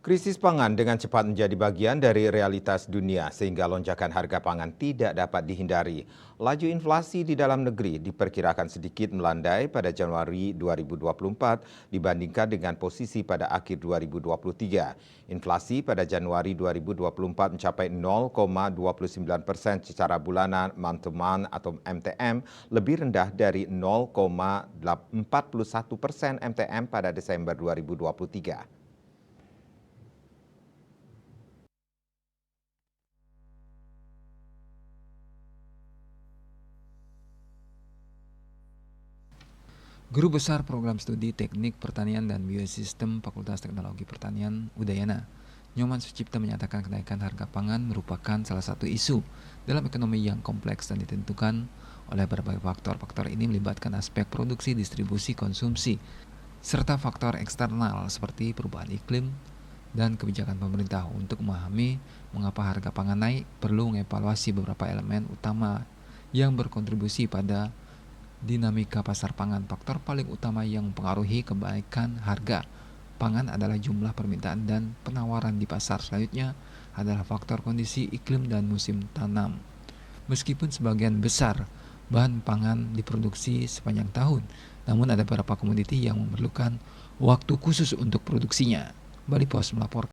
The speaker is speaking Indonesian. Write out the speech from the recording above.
Krisis pangan dengan cepat menjadi bagian dari realitas dunia sehingga lonjakan harga pangan tidak dapat dihindari. Laju inflasi di dalam negeri diperkirakan sedikit melandai pada Januari 2024 dibandingkan dengan posisi pada akhir 2023. Inflasi pada Januari 2024 mencapai 0,29% secara bulanan month to month atau MTM, lebih rendah dari 0,41% MTM pada Desember 2023. Guru Besar Program Studi Teknik Pertanian dan Biosistem Fakultas Teknologi Pertanian Udayana, Nyoman Sucipta menyatakan kenaikan harga pangan merupakan salah satu isu dalam ekonomi yang kompleks dan ditentukan oleh berbagai faktor. Faktor ini melibatkan aspek produksi, distribusi, konsumsi, serta faktor eksternal seperti perubahan iklim dan kebijakan pemerintah. Untuk memahami mengapa harga pangan naik, perlu mengevaluasi beberapa elemen utama yang berkontribusi pada dinamika pasar pangan. Faktor paling utama yang mempengaruhi kebaikan harga pangan adalah jumlah permintaan dan penawaran di pasar. Selanjutnya adalah faktor kondisi iklim dan musim tanam. Meskipun sebagian besar bahan pangan diproduksi sepanjang tahun, namun ada beberapa komoditi yang memerlukan waktu khusus untuk produksinya. Bali Pos melaporkan.